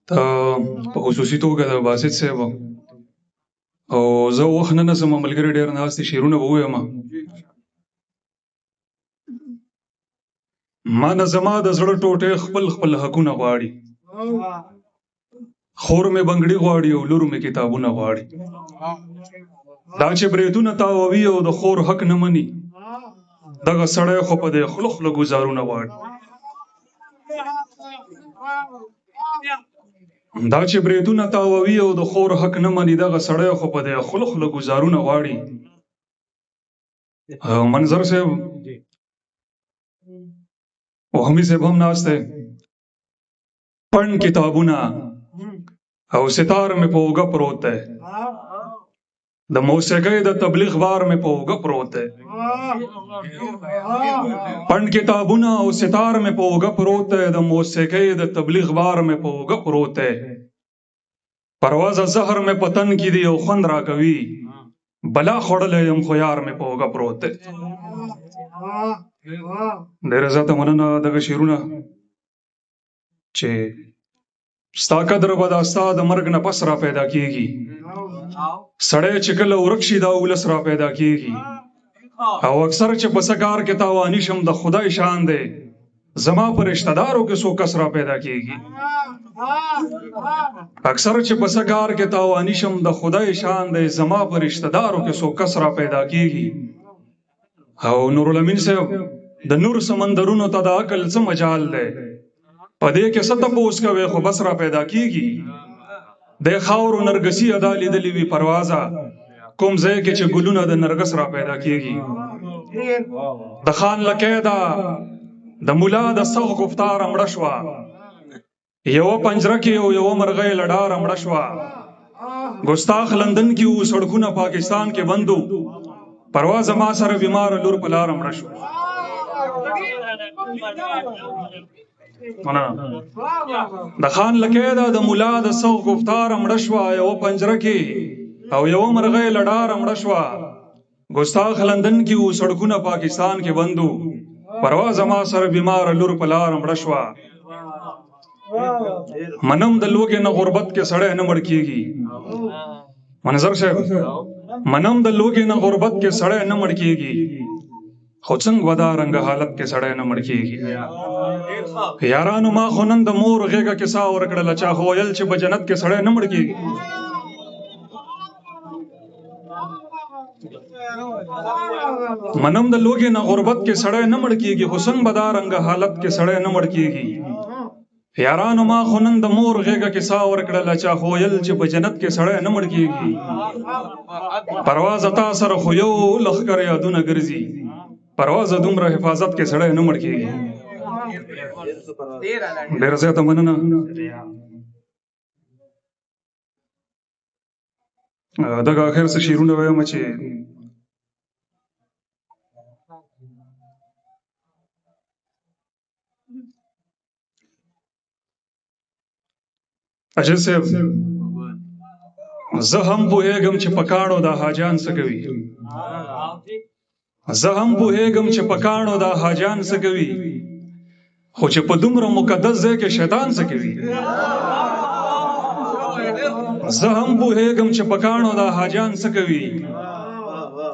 ته په خصوصي توګه د باسط صاحب او زه وخت نه نسم ملګري ډېر ناست دي شعرونه به ووایم ما نه زما د زړه ټوټې خپل خپل حقونه غواړي خور مې بنګړي غواړي او لور مې کتابونه غواړي دا چې بریتونه تاووي او د خور حق نه مني دغه سړی خو په دې خوله خوله ګزارونه غواړي دا چې بریتونه تاووي او د خور حق نه مني دغه سړی خو په دې خوله خوله ګزارونه غواړي منظر صاحب وهمي صاحب هم ناست دی پڼ کتابونه او ستار مې په اوږه پروت دی د موسیقۍ د تبلیغ بار مې په اوږه پروت دی پڼ کتابونه او ستار مې په اوږه پروت دی د موسیقۍ د تبلیغ بار مې په اوږه پروت دی پروازه زهر مې په تن کې دی او خوند راکوي بلا خوړلی یم خو یار مې په اوږه پروت دی ډېره زیاته مننه دغه شعرونه چې ستا قدر به دا ستا د مرګ نه پس را پیدا کېږي سړی چې کله ورک شي دا ولس را پیدا کېږي او اکثر چې په څه کار کې تاواني شم د خدای شان دی زما په رشته دارو کې څو کس را پیدا کېږي اکثر چې په څه کار کې تاواني شم د خدای شان دی زما په رشته دارو کې څو کس را پیدا کېږي او نورالامین صاحب د نور سمندرونو ته د عقل څه مجال دی په دې کې څه تپوس کوي خو بس را پیدا کېږي د خاورو نرګسي ادا لیدلې وي پروازه کوم ځای کې چې ګلونه د نرګس را پیدا کېږي د خان لقیدا د مولا د سغ گفتار مړه شوه یوه پنجره کې یوه مرغۍ لډاره مړه شوه ګستاخ لندن کې و سړکونه پاکستان کې بندو پروازه ما سره بیمار لور په لاره مړه شوه د خان لقیدا د مولا د سغ گفتار مړه شوه یوه پنجره کې او یوه مرغۍ لډاره مړه شوه ګستاخ لندن کې و سړکونه پاکستان کې بندو پروازه ما سره بیمار لور په لاره مړه شوه منم د لوږې نه غربت کې سړی نه مړ کېږي منظر صاحب منم د لوږې نه غربت کې سړی نه مړ کېږي خو څنګه ودا رنګ حالت کې سړی نه مړ کېږي یارانو ما خو نن د مور غېږه کې ساه ورکړله چا خو ویل چې په جنت کې سړی نه مړ کېږي منم د لوږې نه غربت کې سړی نه مړ کېږي خو څنګه ودا رنګ حالت کې سړی نه مړ کېږي یارانو ما خو نن د مور غېږه کې ساه ورکړله چا خو ویل چې په جنت کې سړی نه مړ کېږي پروازه تا سره خو یو لښکر یادونه ګرځي پروازه دومره حفاظت کې سړی نه مړ کېږي ډېره زیاته مننه دغه اخر څه شعرونه وایم چې اجل صاحب زه هم پوهېږم چې په کاڼو دا حاجیان څه کوي زه هم پوهېږم چې په کاڼو دا حاجیان څه کوي خو چې په دومره مقدس ځای کې شیطان څه کوي زه هم پوهېږم چې په کاڼو دا حاجیان څه کوي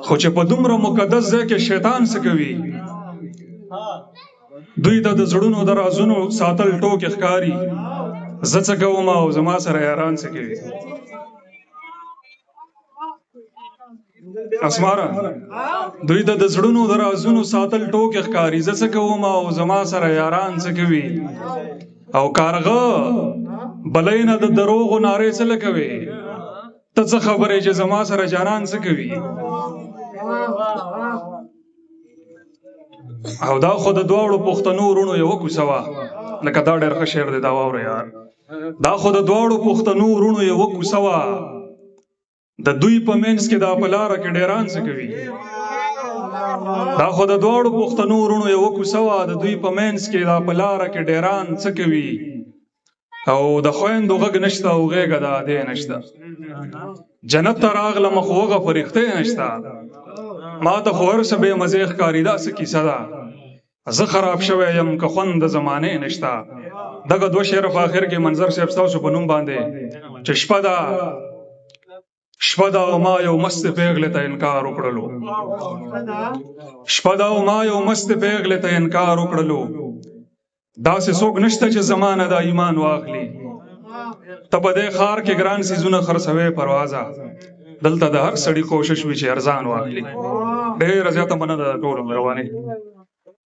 خو چې په دومره مقدس ځای کې شیطان څه کوي دوی ته د زړونو د رازونو ساتل ټوکې ښکاري زه څه کوم او زما سره یاران څه کوي اسماره دوی ته د زړونو د رازونو ساتل ټوکې ښکاري زه څه کوم او زما سره یاران څه کوي او کارغه بلۍ نه د دروغو نارې څه لکوي ته څه خبرې چې زما سره جانان څه کوي او دا خو د دواړو پښتنو وروڼو یوه کوڅه وه لکه دا ډېر ښه شعر دی دا واوره یار دا خو د دواړو پښتنو وروڼو یوه کوڅه وه د دوی په منځ کې دا په لاره کې ډېران څه کوي دا خو د دواړو پښتنو وروڼو یوه کوڅه وه د دوی په منځ کې دا په لاره کې ډېران څه کوي او د خویندو غږ نشته او غېږه د ادې نشته جنت ته راغلم خو هغه فرښتې نشته ما ته خو هر څه بې مزې ښکاري دا څه کیسه ده زه خراب شوی یم که خوند د زمانې نشته دغه دوه شعر په اخر کې منظر صاحب ستاسو په نوم باندې چې شپه ده او ما یو مست پیغلې ته انکار وکړلو شپه ده او ما یو مست پیغلې ته انکار وکړلو داسې څوک نشته چې زمانه دا ایمان واخلي ته په دې ښار کې ګران سیزونه خرڅوي پروازه دلته د هر سړي کوشش وي چې ارزان واخلي ډېره زیاته مننه ده ټولو مهرباني